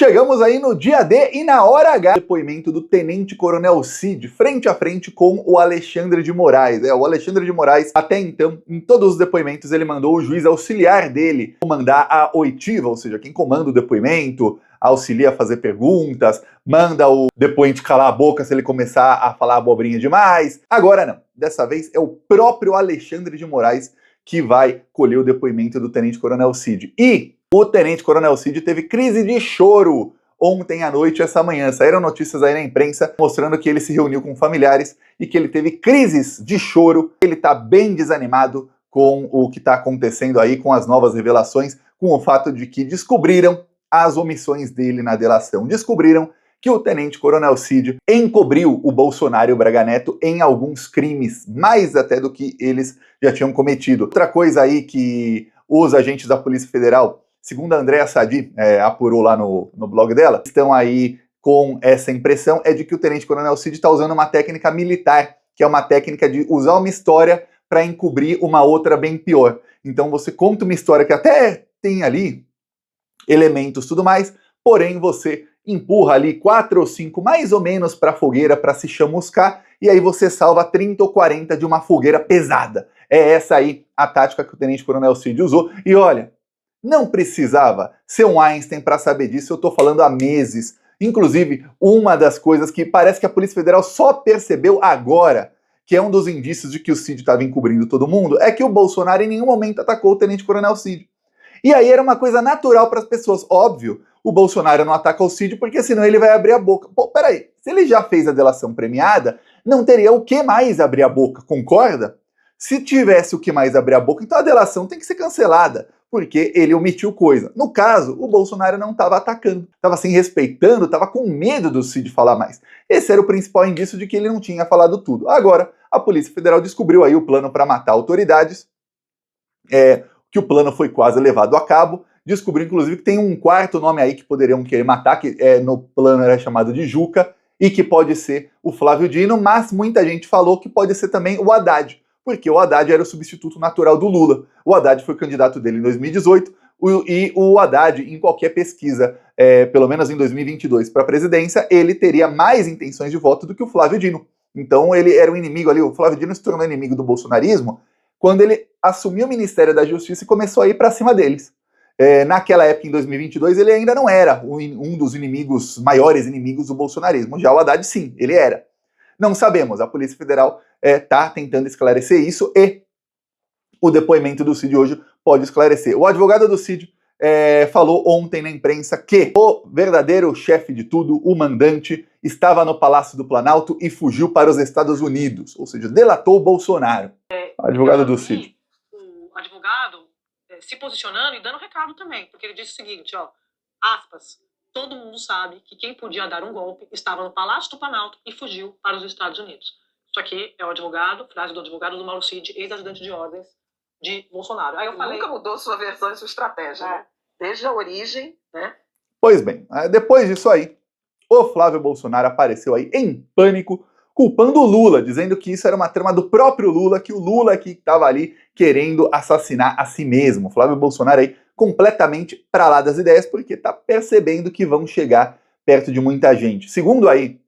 Chegamos aí no dia D e na hora H, depoimento do Tenente Coronel Cid, frente a frente com o Alexandre de Moraes. O Alexandre de Moraes, até então, em todos os depoimentos, ele mandou o juiz auxiliar dele comandar a oitiva, ou seja, quem comanda o depoimento, auxilia a fazer perguntas, manda o depoente calar a boca se ele começar a falar abobrinha demais. Agora não, dessa vez é o próprio Alexandre de Moraes que vai colher o depoimento do Tenente Coronel Cid. E o Tenente Coronel Cid teve crise de choro ontem à noite, essa manhã. Saíram notícias aí na imprensa mostrando que ele se reuniu com familiares e que ele teve crises de choro. Ele tá bem desanimado com o que está acontecendo aí, com as novas revelações, com o fato de que descobriram as omissões dele na delação. Descobriram que o Tenente Coronel Cid encobriu o Bolsonaro e o Braga Neto em alguns crimes, mais até do que eles já tinham cometido. Outra coisa aí que os agentes da Polícia Federal, segundo a Andréa Sadi, apurou lá no blog dela, estão aí com essa impressão, é de que o Tenente Coronel Cid está usando uma técnica militar, que é uma técnica de usar uma história para encobrir uma outra bem pior. Então você conta uma história que até tem ali elementos, tudo mais, porém você empurra ali 4 ou 5 mais ou menos para a fogueira para se chamuscar, e aí você salva 30 ou 40 de uma fogueira pesada. É essa aí a tática que o Tenente Coronel Cid usou, e olha, não precisava ser um Einstein para saber disso, eu tô falando há meses. Inclusive, uma das coisas que parece que a Polícia Federal só percebeu agora, que é um dos indícios de que o Cid estava encobrindo todo mundo, é que o Bolsonaro em nenhum momento atacou o Tenente Coronel Cid. E aí era uma coisa natural para as pessoas. Óbvio, o Bolsonaro não ataca o Cid porque senão ele vai abrir a boca. Pô, peraí, se ele já fez a delação premiada, não teria o que mais abrir a boca, concorda? Se tivesse o que mais abrir a boca, então a delação tem que ser cancelada, porque ele omitiu coisa. No caso, o Bolsonaro não estava atacando, estava se respeitando, estava com medo do Cid falar mais. Esse era o principal indício de que ele não tinha falado tudo. Agora, a Polícia Federal descobriu aí o plano para matar autoridades, que o plano foi quase levado a cabo. Descobriu, inclusive, que tem um quarto nome aí que poderiam querer matar, que no plano era chamado de Juca, e que pode ser o Flávio Dino, mas muita gente falou que pode ser também o Haddad, porque o Haddad era o substituto natural do Lula. O Haddad foi candidato dele em 2018, e o Haddad, em qualquer pesquisa, pelo menos em 2022, para a presidência, ele teria mais intenções de voto do que o Flávio Dino. Então ele era um inimigo ali, o Flávio Dino se tornou inimigo do bolsonarismo quando ele assumiu o Ministério da Justiça e começou a ir para cima deles. Naquela época, em 2022, ele ainda não era um dos inimigos, maiores inimigos do bolsonarismo. Já o Haddad, sim, ele era. Não sabemos, a Polícia Federal está tentando esclarecer isso e o depoimento do Cid hoje pode esclarecer. O advogado do Cid falou ontem na imprensa que o verdadeiro chefe de tudo, o mandante, estava no Palácio do Planalto e fugiu para os Estados Unidos, ou seja, delatou o Bolsonaro. O advogado do Cid. O advogado se posicionando e dando recado também, porque ele disse o seguinte, ó, aspas, todo mundo sabe que quem podia dar um golpe estava no Palácio do Planalto e fugiu para os Estados Unidos. Isso aqui é o advogado, frase do advogado do Mauro Cid, ex-ajudante de ordens de Bolsonaro. Aí eu falei, nunca mudou sua versão e sua estratégia, né? Desde a origem, né? Pois bem, depois disso aí, o Flávio Bolsonaro apareceu aí em pânico, culpando o Lula, dizendo que isso era uma trama do próprio Lula, que o Lula que estava ali querendo assassinar a si mesmo. O Flávio Bolsonaro aí completamente pra lá das ideias, porque tá percebendo que vão chegar perto de muita gente. Segundo aí,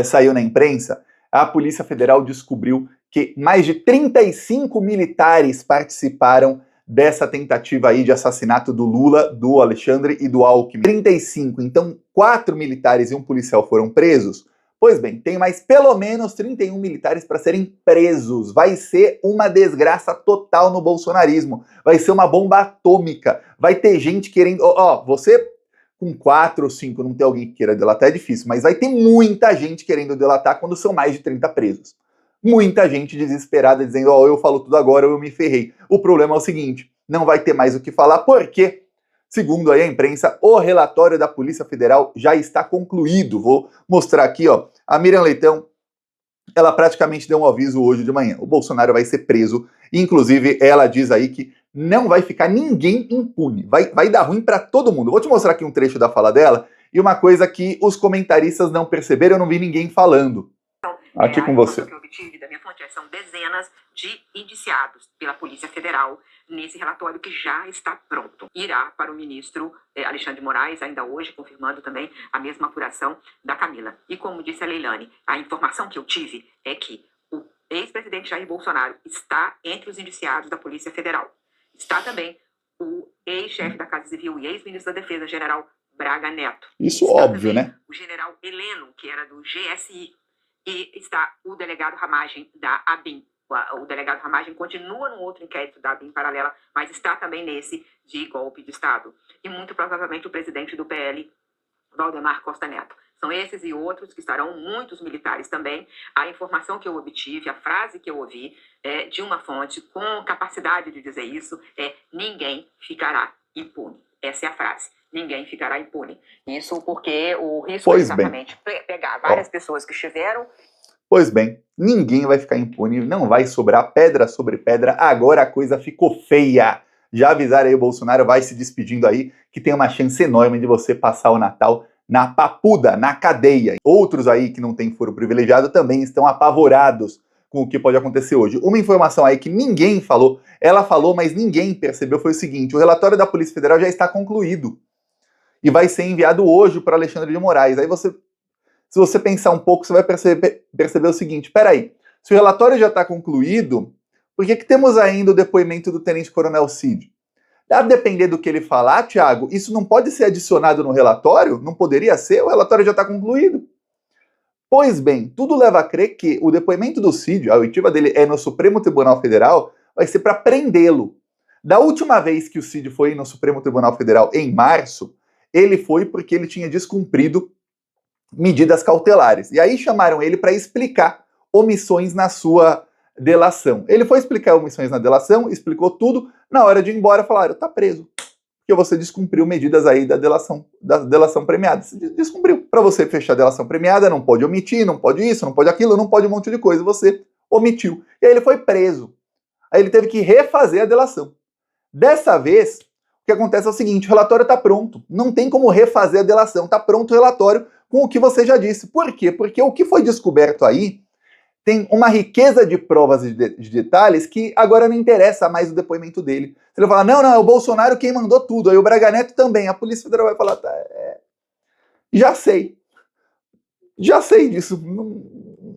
saiu na imprensa, a Polícia Federal descobriu que mais de 35 militares participaram dessa tentativa aí de assassinato do Lula, do Alexandre e do Alckmin. 35, então 4 militares e um policial foram presos. Pois bem, tem mais pelo menos 31 militares para serem presos. Vai ser uma desgraça total no bolsonarismo. Vai ser uma bomba atômica. Vai ter gente querendo... você com 4 ou 5 não ter alguém que queira delatar é difícil, mas vai ter muita gente querendo delatar quando são mais de 30 presos. Muita gente desesperada dizendo, eu falo tudo agora, eu me ferrei. O problema é o seguinte, não vai ter mais o que falar, porque, segundo aí a imprensa, o relatório da Polícia Federal já está concluído. Vou mostrar aqui, a Miriam Leitão, ela praticamente deu um aviso hoje de manhã. O Bolsonaro vai ser preso, inclusive ela diz aí que não vai ficar ninguém impune, vai dar ruim para todo mundo. Vou te mostrar aqui um trecho da fala dela, e uma coisa que os comentaristas não perceberam, eu não vi ninguém falando. Aqui com você. Que eu obtive da minha fonte são dezenas de indiciados pela Polícia Federal nesse relatório que já está pronto. Irá para o ministro Alexandre de Moraes, ainda hoje, confirmando também a mesma apuração da Camila. E como disse a Leilane, a informação que eu tive é que o ex-presidente Jair Bolsonaro está entre os indiciados da Polícia Federal. Está também o ex-chefe da Casa Civil e ex-ministro da Defesa, general Braga Neto. Isso Está óbvio, também né? o general Heleno, que era do GSI. E está o delegado Ramagem da ABIN. O delegado Ramagem continua no outro inquérito da ABIN paralela, mas está também nesse de golpe de Estado. E muito provavelmente o presidente do PL, Valdemar Costa Neto. São esses e outros que estarão, muitos militares também. A informação que eu obtive, a frase que eu ouvi de uma fonte com capacidade de dizer isso é: ninguém ficará impune. Essa é a frase. Ninguém ficará impune. Isso porque o risco é exatamente pegar várias pessoas que estiveram. Pois bem, ninguém vai ficar impune, não vai sobrar pedra sobre pedra, agora a coisa ficou feia. Já avisaram aí, o Bolsonaro vai se despedindo aí, que tem uma chance enorme de você passar o Natal na papuda, na cadeia. Outros aí que não têm foro privilegiado também estão apavorados com o que pode acontecer hoje. Uma informação aí que ninguém falou, ela falou, mas ninguém percebeu, foi o seguinte: o relatório da Polícia Federal já está concluído e vai ser enviado hoje para Alexandre de Moraes. Aí se você pensar um pouco, você vai perceber o seguinte: peraí, se o relatório já está concluído, por que temos ainda o depoimento do Tenente Coronel Cid? A depender do que ele falar, Thiago, isso não pode ser adicionado no relatório? Não poderia ser? O relatório já está concluído. Pois bem, tudo leva a crer que o depoimento do Cid, a oitiva dele é no Supremo Tribunal Federal, vai ser para prendê-lo. Da última vez que o Cid foi no Supremo Tribunal Federal, em março, ele foi porque ele tinha descumprido medidas cautelares. E aí chamaram ele para explicar omissões na sua delação. Ele foi explicar omissões na delação, explicou tudo. Na hora de ir embora, falaram: tá preso, porque você descumpriu medidas aí da delação premiada. Você descumpriu. Para você fechar a delação premiada, não pode omitir, não pode isso, não pode aquilo, não pode um monte de coisa. Você omitiu. E aí ele foi preso. Aí ele teve que refazer a delação. Dessa vez, o que acontece é o seguinte: o relatório está pronto. Não tem como refazer a delação. Está pronto o relatório com o que você já disse. Por quê? Porque o que foi descoberto aí tem uma riqueza de provas e de detalhes que agora não interessa mais o depoimento dele. Se ele falar: não, é o Bolsonaro quem mandou tudo, aí o Braga Neto também, a Polícia Federal vai falar: tá, já sei disso.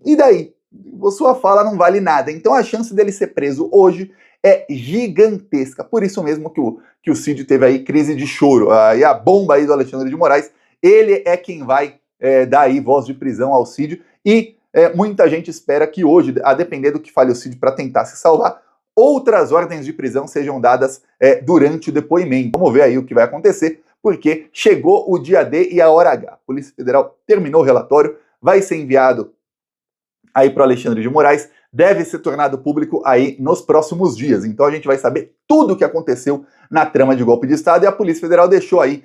E daí? Sua fala não vale nada. Então a chance dele ser preso hoje é gigantesca. Por isso mesmo que o Cid teve aí crise de choro. E a bomba aí do Alexandre de Moraes, ele é quem vai dar aí voz de prisão ao Cid. E muita gente espera que hoje, a depender do que fale o Cid para tentar se salvar, outras ordens de prisão sejam dadas durante o depoimento. Vamos ver aí o que vai acontecer, porque chegou o dia D e a hora H. A Polícia Federal terminou o relatório, vai ser enviado aí para o Alexandre de Moraes, deve ser tornado público aí nos próximos dias. Então a gente vai saber tudo o que aconteceu na trama de golpe de Estado, e a Polícia Federal deixou aí,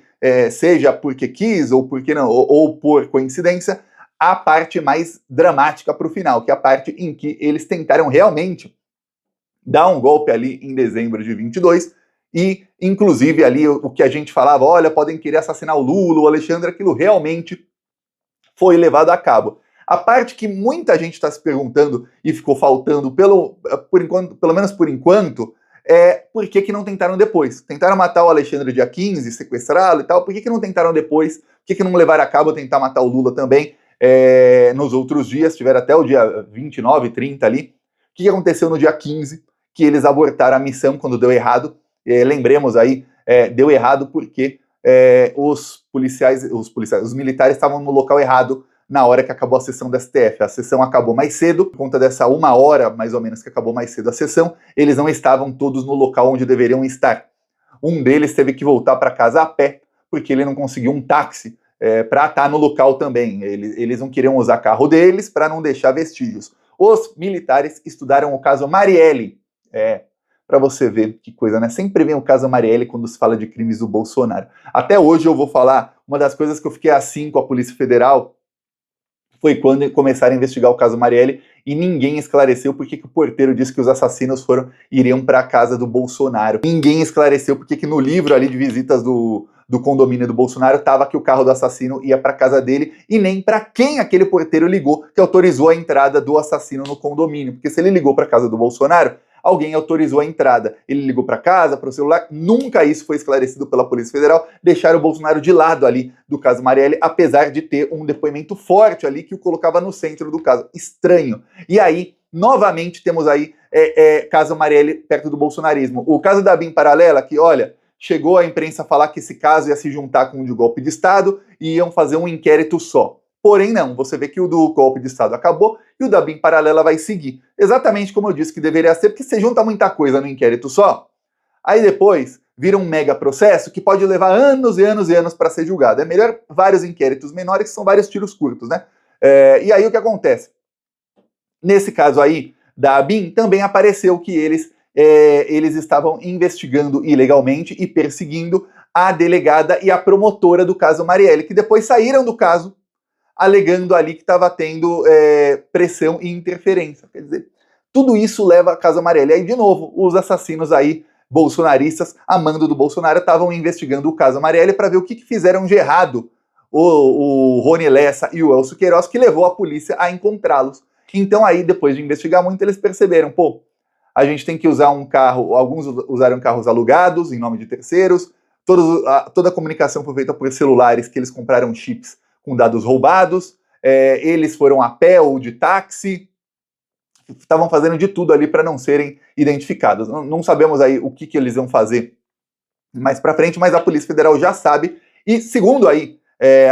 seja porque quis ou porque não, ou por coincidência, a parte mais dramática para o final, que é a parte em que eles tentaram realmente dar um golpe ali em dezembro de 22, e inclusive ali o que a gente falava: olha, podem querer assassinar o Lula, o Alexandre, aquilo realmente foi levado a cabo. A parte que muita gente está se perguntando e ficou faltando, pelo menos por enquanto, é por que não tentaram depois. Tentaram matar o Alexandre dia 15, sequestrá-lo e tal, por que não tentaram depois? Por que não levaram a cabo tentar matar o Lula também nos outros dias? Tiveram até o dia 29, 30 ali. O que aconteceu no dia 15? Que eles abortaram a missão quando deu errado. Lembremos aí, deu errado porque os militares estavam no local errado na hora que acabou a sessão da STF. A sessão acabou mais cedo, por conta dessa 1 hora, mais ou menos, que acabou mais cedo a sessão, eles não estavam todos no local onde deveriam estar. Um deles teve que voltar para casa a pé, porque ele não conseguiu um táxi para estar no local também. Eles não queriam usar carro deles para não deixar vestígios. Os militares estudaram o caso Marielle. Para você ver que coisa, né? Sempre vem o caso Marielle quando se fala de crimes do Bolsonaro. Até hoje eu vou falar, uma das coisas que eu fiquei assim com a Polícia Federal foi quando começaram a investigar o caso Marielle e ninguém esclareceu por que o porteiro disse que os assassinos iriam para a casa do Bolsonaro. Ninguém esclareceu por que no livro ali de visitas do condomínio do Bolsonaro estava que o carro do assassino ia para a casa dele, e nem para quem aquele porteiro ligou que autorizou a entrada do assassino no condomínio. Porque se ele ligou para a casa do Bolsonaro, alguém autorizou a entrada. Ele ligou para casa, para o celular, nunca isso foi esclarecido pela Polícia Federal, deixaram o Bolsonaro de lado ali do caso Marielle, apesar de ter um depoimento forte ali que o colocava no centro do caso. Estranho. E aí, novamente, temos aí caso Marielle perto do bolsonarismo. O caso da BIM paralela, que, olha, chegou a imprensa a falar que esse caso ia se juntar com o de golpe de Estado e iam fazer um inquérito só. Porém, não. Você vê que o do golpe de Estado acabou e o da BIM paralela vai seguir. Exatamente como eu disse que deveria ser, porque você junta muita coisa no inquérito só, aí depois vira um mega processo que pode levar anos e anos e anos para ser julgado. É melhor vários inquéritos menores, que são vários tiros curtos, né? E aí o que acontece? Nesse caso aí, da ABIN, também apareceu que eles estavam investigando ilegalmente e perseguindo a delegada e a promotora do caso Marielle, que depois saíram do caso, alegando ali que estava tendo pressão e interferência. Quer dizer, tudo isso leva a caso Marielle. Aí, de novo, os assassinos aí, bolsonaristas, a mando do Bolsonaro, estavam investigando o caso Marielle para ver o que fizeram de errado o Rony Lessa e o Elcio Queiroz, que levou a polícia a encontrá-los. Então aí, depois de investigar muito, eles perceberam, pô, a gente tem que usar um carro, alguns usaram carros alugados em nome de terceiros, toda a comunicação foi feita por celulares que eles compraram chips com dados roubados, eles foram a pé ou de táxi, estavam fazendo de tudo ali para não serem identificados. Não sabemos aí o que eles iam fazer mais para frente, mas a Polícia Federal já sabe, e segundo aí,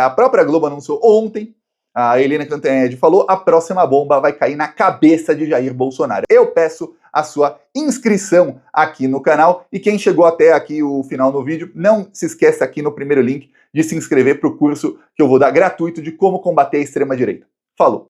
a própria Globo anunciou ontem, a Helena Cantanhede falou, a próxima bomba vai cair na cabeça de Jair Bolsonaro. Eu peço a sua inscrição aqui no canal, e quem chegou até aqui o final do vídeo, não se esqueça aqui no primeiro link de se inscrever para o curso que eu vou dar gratuito de como combater a extrema-direita. Falou!